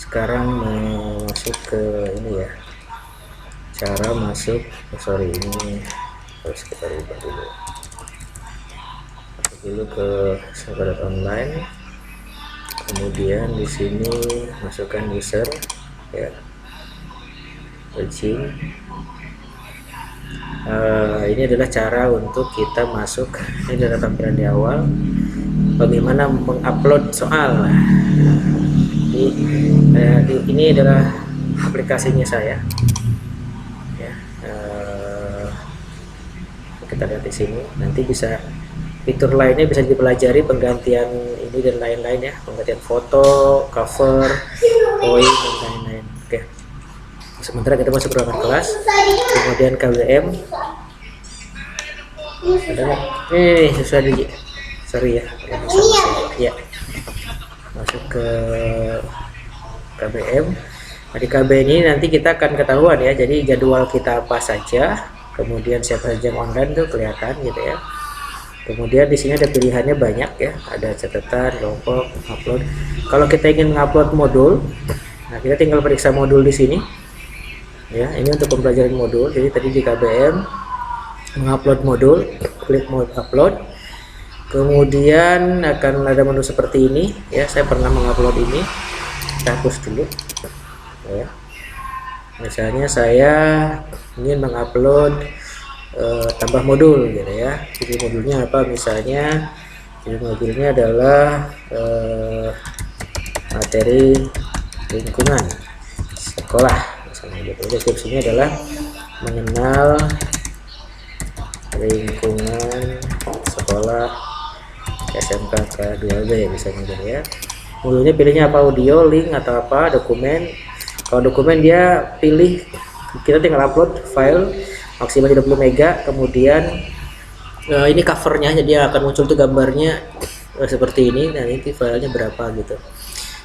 Sekarang mau masuk ke ini ya, cara masuk. Ini harus kita ubah dulu. Masuk dulu ke server.online, kemudian di sini masukkan user ya, login. Ini adalah cara untuk kita masuk. Ini adalah tampilan di awal bagaimana mengupload soal. Ini adalah aplikasinya saya ya. Kita lihat di sini, nanti bisa fitur lainnya bisa dipelajari, penggantian ini dan lain-lain ya, penggantian foto, cover, poin dan lain-lain. Oke, sementara kita masuk ke ruangan kelas, kemudian KBM ada nggak? Susah di, sorry ya, ya masuk ke KBM. Nah, di KBM ini nanti kita akan ketahuan ya, jadi jadwal kita apa saja, kemudian siapa saja yang online tuh kelihatan gitu ya. Kemudian di sini ada pilihannya banyak ya, ada catatan, kelompok, upload. Kalau kita ingin mengupload modul, nah kita tinggal periksa modul di sini ya. Ini untuk pembelajaran modul. Jadi tadi di KBM mengupload modul, klik mode upload, kemudian akan ada menu seperti ini ya. Saya pernah mengupload ini, kita hapus dulu ya. Misalnya saya ingin mengupload tambah modul gitu ya. Jadi modulnya apa, misalnya jadi modulnya adalah materi lingkungan sekolah misalnya gitu. Deskripsinya adalah mengenal lingkungan sekolah SMK K2B misalnya gitu ya. Modulnya pilihnya apa, audio, link atau apa, dokumen. Kalau dokumen dia pilih, kita tinggal upload file maksimal 30 mega. Kemudian ini covernya, jadi akan muncul tuh gambarnya seperti ini. Nah ini filenya berapa gitu,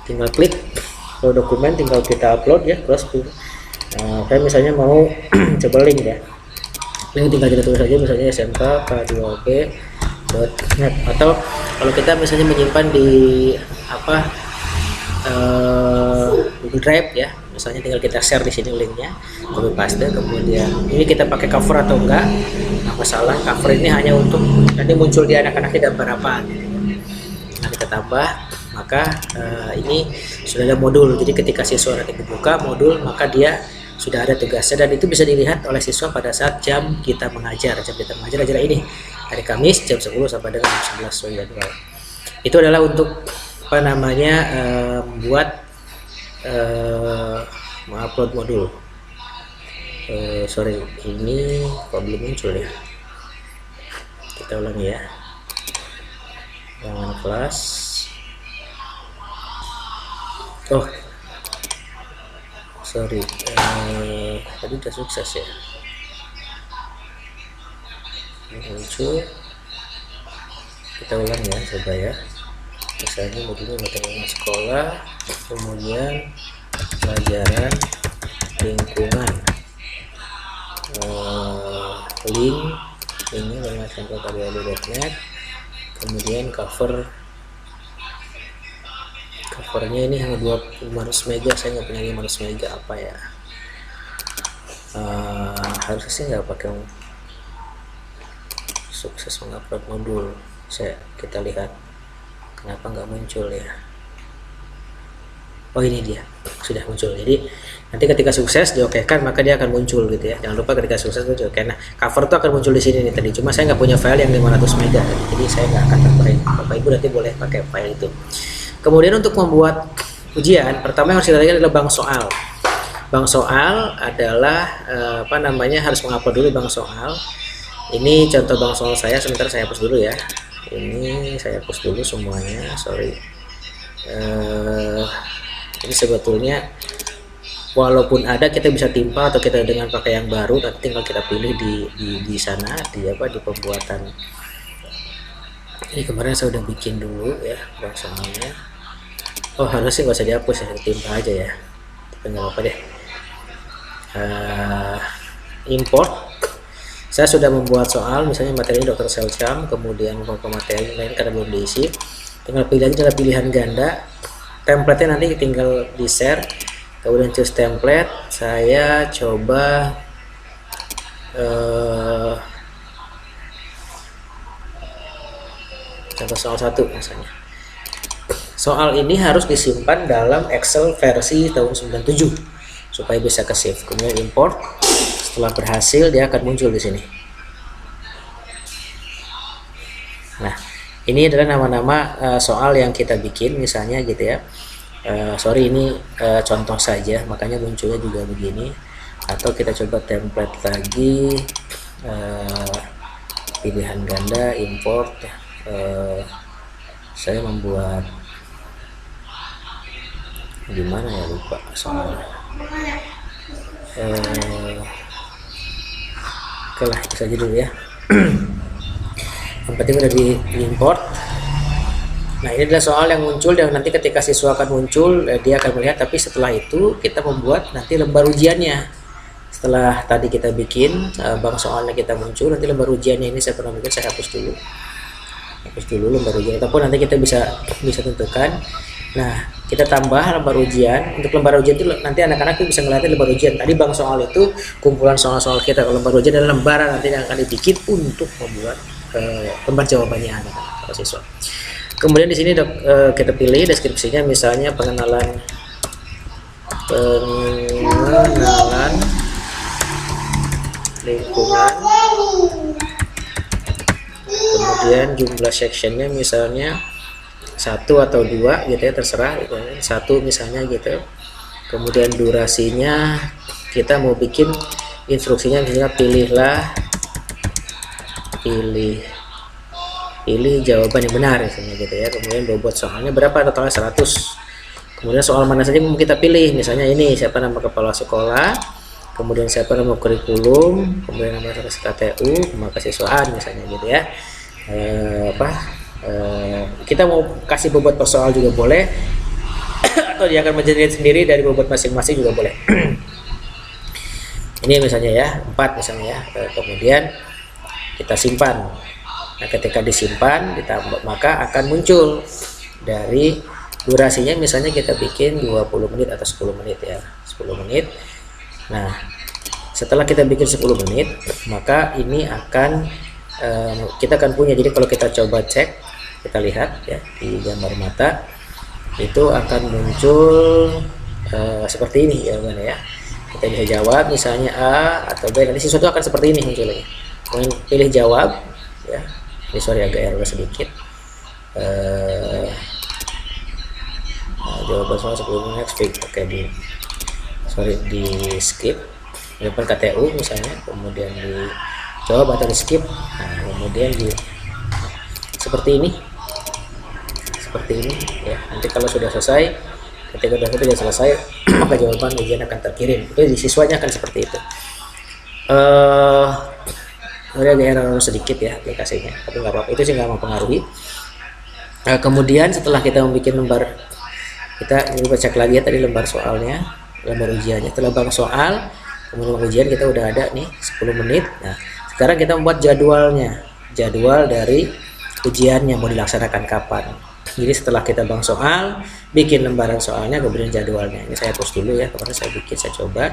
tinggal klik. Kalau dokumen tinggal kita upload ya, terus saya misalnya mau coba link ya, link tinggal kita tulis saja misalnya SMK K2B.net. atau kalau kita misalnya menyimpan di apa Google Drive ya, misalnya tinggal kita share di sini linknya, copy paste. Kemudian ini kita pakai cover atau enggak, nggak masalah. Cover ini hanya untuk nanti muncul di anak-anaknya gambar apa gitu. Nah kita tambah, maka ini sudah ada modul. Jadi ketika siswa nanti membuka modul, maka dia sudah ada tugasnya, dan itu bisa dilihat oleh siswa pada saat jam kita mengajar. Jam kita mengajar adalah ini, hari Kamis jam 10 sampai dengan jam 11 jadwal. Itu adalah untuk apa namanya, membuat mengupload modul. Sorry, ini kok belum muncul ya, kita ulangi ya. Ruangan kelas, oh sorry, tadi udah sukses ya, ini muncul. Kita ulang ya, coba ya. Misalnya modulnya materi sekolah, kemudian pelajaran lingkungan, link ini dengan smk.k2b.net. kemudian covernya ini hanya 500 mega, saya nggak punya 500 mega apa ya, harusnya sih nggak pakai sukses mengupload modul. Kita lihat kenapa nggak muncul ya. Oh ini dia, sudah muncul. Jadi nanti ketika sukses diokekan, maka dia akan muncul gitu ya. Jangan lupa ketika sukses itu diokekan. Nah cover tuh akan muncul di sini nih tadi, cuma saya nggak punya file yang 500 mega tadi, jadi saya nggak akan tambahin. Bapak Ibu nanti boleh pakai file itu. Kemudian untuk membuat ujian, pertama yang harus kita lakukan adalah bank soal. Bank soal adalah apa namanya, harus mengupload dulu bank soal. Ini contoh bank soal saya, sebentar saya hapus dulu ya. Ini saya hapus dulu semuanya, sorry. Ini sebetulnya walaupun ada, kita bisa timpa atau kita dengan pakai yang baru, nanti tinggal kita pilih di sana di pembuatan. Ini kemarin saya udah bikin dulu ya bank soalnya. Oh harusnya nggak usah dihapus ya, timpa aja ya, tapi nggak apa-apa deh. Import, saya sudah membuat soal, misalnya materi Dr. Selcam, kemudian beberapa materi lain karena belum diisi, tinggal pilih aja pilihan ganda template-nya nanti tinggal di share, kemudian choose template. Saya coba contoh soal 1 misalnya. Soal ini harus disimpan dalam Excel versi tahun 97 supaya bisa ke save. Kemudian import. Setelah berhasil dia akan muncul di sini. Nah, ini adalah nama-nama soal yang kita bikin misalnya gitu ya. Sorry ini contoh saja, makanya munculnya juga begini. Atau kita coba template lagi, pilihan ganda, import. Saya membuat gimana ya, lupa soalnya. Oke lah, bisa aja dulu ya. Yang penting udah di import. Nah, ini adalah soal yang muncul dan nanti ketika siswa akan muncul dia akan melihat, tapi setelah itu kita membuat nanti lembar ujiannya. Setelah tadi kita bikin bank soalnya kita muncul, nanti lembar ujiannya ini saya pernah bikin, saya hapus dulu lembar ujian, ataupun nanti kita bisa tentukan. Nah, kita tambah lembar ujian. Untuk lembar ujian itu nanti anak-anak tuh bisa ngeliatin lembar ujian. Tadi bank soal itu kumpulan soal-soal kita. Kalau lembar ujian adalah lembaran nanti yang akan dibikin untuk membuat lembar jawabannya anak-anak atau siswa. Kemudian di sini kita pilih deskripsinya, misalnya pengenalan lingkungan. Kemudian jumlah sectionnya misalnya 1 atau 2 gitu ya, terserah gitu. 1 misalnya gitu. Kemudian durasinya kita mau bikin instruksinya misalnya pilih jawaban yang benar misalnya gitu ya. Kemudian bobot soalnya berapa, totalnya 100. Kemudian soal mana saja mau kita pilih, misalnya ini siapa nama kepala sekolah, kemudian siapa nama kurikulum, kemudian nama KTU, nama kesiswaan misalnya gitu ya. Kita mau kasih bobot per soal juga boleh atau dia akan mengenerate sendiri dari bobot masing-masing juga boleh. Ini misalnya ya 4 misalnya ya. Kemudian kita simpan. Nah, ketika disimpan ditambah maka akan muncul dari durasinya, misalnya kita bikin 20 menit atau 10 menit ya, 10 menit. Nah, setelah kita bikin 10 menit maka ini akan kita akan punya. Jadi kalau kita coba cek, kita lihat ya di gambar mata itu akan muncul seperti ini ya, ya. Kita bisa jawab misalnya A atau B, nanti siswa itu akan seperti ini munculnya. Kemudian pilih jawab ya. Ini sorry agak error sedikit. Jawaban soal sebelumnya next week. Oke, di skip. Jawaban KTU misalnya, kemudian dijawab atau di skip. Nah, kemudian seperti ini ya. Nanti kalau sudah selesai, ketika sudah selesai maka jawaban ujian akan terkirim. Itu di siswanya akan seperti itu. Ada error sedikit ya aplikasinya, tapi nggak apa-apa, itu sih nggak mempengaruhi. Kemudian setelah kita membuat lembar, kita cek lagi ya tadi lembar soalnya, lembar ujiannya. Setelah bank soal kemudian ujian kita udah ada nih 10 menit. Nah, sekarang kita membuat jadwalnya, jadwal dari ujiannya mau dilaksanakan kapan. Jadi setelah kita bank soal, bikin lembaran soalnya, kemudian jadwalnya. Ini saya hapus dulu ya, kemarin saya bikin, saya coba.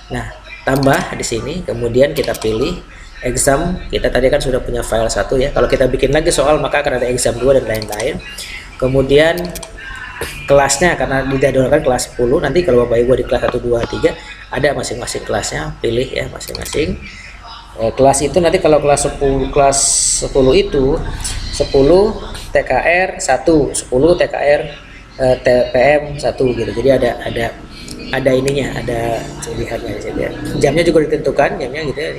Nah, tambah di sini, kemudian kita pilih exam. Kita tadi kan sudah punya file 1 ya. Kalau kita bikin lagi soal maka akan ada exam 2 dan lain-lain. Kemudian kelasnya, karena dijadwalkan kelas 10, nanti kalau Bapak Ibu di kelas 1, 2, 3 ada masing-masing kelasnya, pilih ya masing-masing. Kelas itu nanti kalau kelas 10 itu 10 TKR 1, 10 TKR TPM 1 gitu. Jadi ada ininya, ada pilihannya ya. Jamnya juga ditentukan, jamnya gitu ya.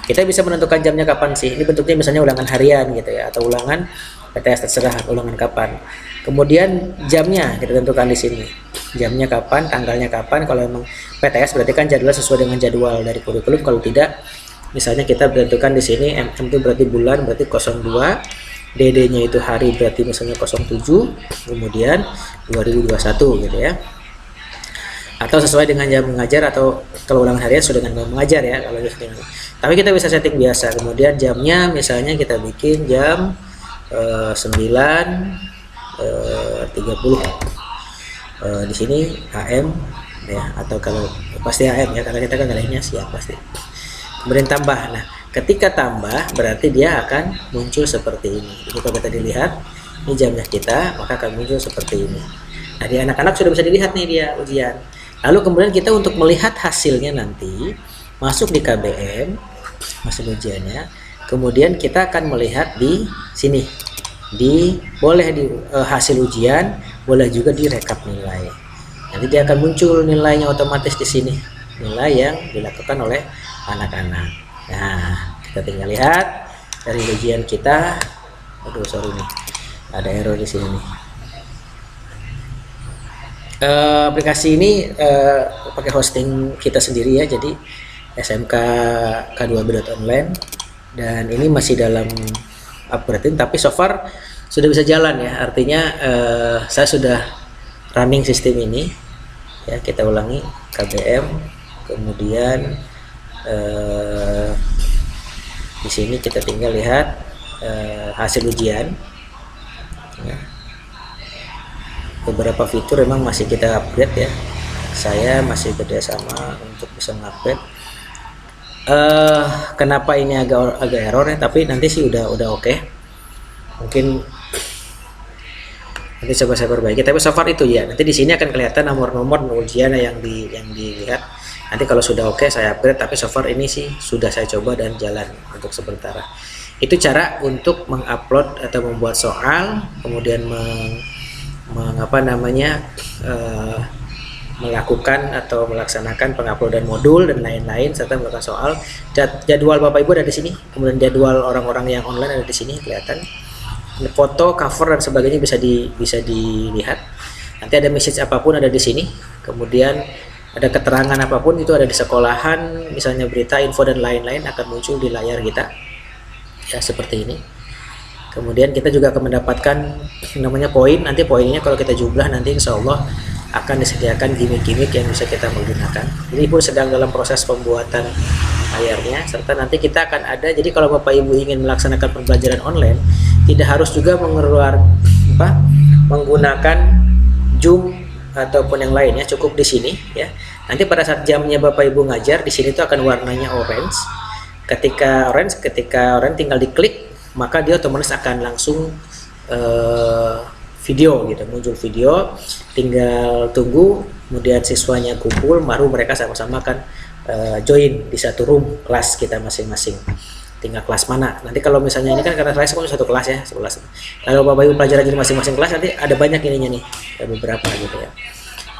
Kita bisa menentukan jamnya kapan sih. Ini bentuknya misalnya ulangan harian gitu ya, atau ulangan PTS, terserah ulangan kapan. Kemudian jamnya kita tentukan di sini. Jamnya kapan, tanggalnya kapan. Kalau memang PTS berarti kan jadwal sesuai dengan jadwal dari kurikulum. Kalau tidak, misalnya kita tentukan di sini MM itu berarti bulan, berarti 02. DD-nya itu hari, berarti misalnya 07. Kemudian 2021 gitu ya. Atau sesuai dengan jam mengajar, atau kalau ulangan harian sesuai dengan jam mengajar ya kalau gitu. Tapi kita bisa setting biasa. Kemudian jamnya misalnya kita bikin jam 9.30. di sini AM ya, atau kalau pasti AM ya, karena kita kan nilainya siap pasti. Kemudian tambah. Nah, ketika tambah berarti dia akan muncul seperti ini. Jadi kalau kita dilihat ini jamnya kita, maka akan muncul seperti ini. Nah, di anak-anak sudah bisa dilihat nih dia ujian. Lalu kemudian kita untuk melihat hasilnya nanti masuk di KBM, masuk ujiannya. Kemudian kita akan melihat di sini. Boleh di hasil ujian, boleh juga direkap nilai. Nanti dia akan muncul nilainya otomatis di sini. Nilai yang dilakukan oleh anak-anak. Nah, kita tinggal lihat dari ujian kita. Aduh, sorry nih. Ada error di sini nih. Aplikasi ini pakai hosting kita sendiri ya, jadi SMK K2B.online, dan ini masih dalam upgrading, tapi so far sudah bisa jalan ya. Artinya saya sudah running sistem ini ya. Kita ulangi KBM, kemudian di sini kita tinggal lihat hasil ujian ya. Beberapa fitur memang masih kita upgrade ya, saya masih kerjasama untuk bisa mengupgrade. Kenapa ini agak error ya, tapi nanti sih udah oke. Mungkin nanti coba saya perbaiki, tapi so far itu ya. Nanti di sini akan kelihatan nomor-nomor ujian yang dilihat. Nanti kalau sudah oke saya upgrade, tapi so far ini sih sudah saya coba dan jalan untuk sementara. Itu cara untuk mengupload atau membuat soal, kemudian melakukan atau melaksanakan penguploadan modul dan lain-lain, serta melakukan soal. Jadwal Bapak Ibu ada di sini, kemudian jadwal orang-orang yang online ada di sini kelihatan. Foto, cover dan sebagainya bisa dilihat. Nanti ada message apapun ada di sini. Kemudian ada keterangan apapun itu ada di sekolahan, misalnya berita, info dan lain-lain akan muncul di layar kita. Ya, seperti ini. Kemudian kita juga akan mendapatkan namanya poin. Nanti poinnya kalau kita jumlah nanti insya Allah akan disediakan gimmick-gimmick yang bisa kita menggunakan. Jadi Ibu sedang dalam proses pembuatan layarnya, serta nanti kita akan ada. Jadi kalau Bapak Ibu ingin melaksanakan pembelajaran online, tidak harus juga menggunakan Zoom ataupun yang lainnya, cukup di sini ya. Nanti pada saat jamnya Bapak Ibu ngajar di sini itu akan warnanya orange. Ketika orange tinggal diklik, maka dia otomatis akan langsung video gitu, muncul video, tinggal tunggu kemudian siswanya kumpul, baru mereka sama-sama akan join di satu room kelas kita masing-masing. Tinggal kelas mana, nanti kalau misalnya ini kan karena saya sekolah satu kelas ya, sekelas. Kalau Bapak Ibu pelajaran di masing-masing kelas nanti ada banyak ininya nih, ada beberapa gitu ya.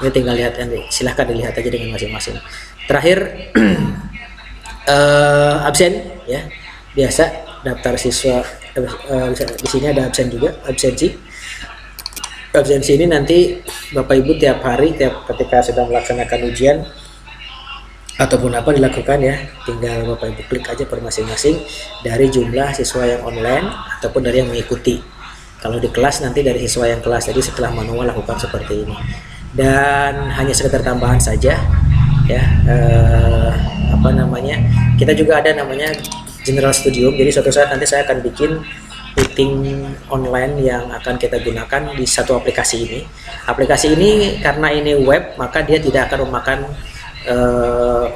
Ini tinggal lihat, silahkan dilihat aja dengan masing-masing. Terakhir absen ya, biasa daftar siswa di sini ada absen juga, absensi ini nanti Bapak Ibu tiap hari, ketika sedang melaksanakan ujian ataupun apa dilakukan ya, tinggal Bapak Ibu klik aja per masing-masing dari jumlah siswa yang online ataupun dari yang mengikuti. Kalau di kelas nanti dari siswa yang kelas, jadi setelah manual lakukan seperti ini. Dan hanya sekedar tambahan saja ya, kita juga ada namanya General Studium. Jadi suatu saat nanti saya akan bikin meeting online yang akan kita gunakan di satu aplikasi ini. Aplikasi ini karena ini web, maka dia tidak akan memakan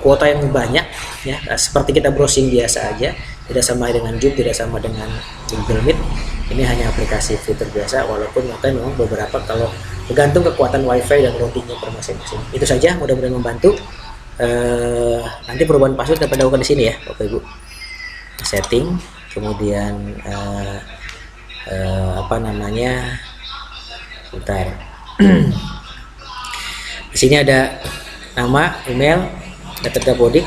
kuota yang banyak ya, seperti kita browsing biasa aja, tidak sama dengan Zoom, tidak sama dengan Google Meet. Ini hanya aplikasi fitur biasa, walaupun memang beberapa kalau tergantung kekuatan WiFi dan routingnya per masing-masing. Itu saja, mudah-mudahan membantu. Nanti perubahan password dapat dilakukan di sini ya Bapak Ibu. Setting, kemudian bentar. Di sini ada nama, email, data bodik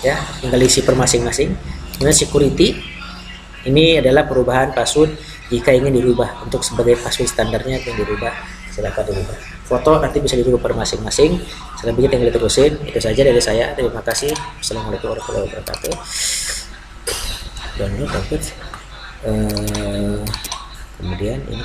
ya, tinggal isi per masing-masing. Kemudian security, ini adalah perubahan password jika ingin dirubah, untuk sebagai password standarnya yang dirubah silakan dirubah. Foto nanti bisa dirubah per masing-masing, selebihnya tinggal diterusin. Itu saja dari saya, terima kasih. Assalamualaikum warahmatullahi wabarakatuh. Download dapat kemudian ini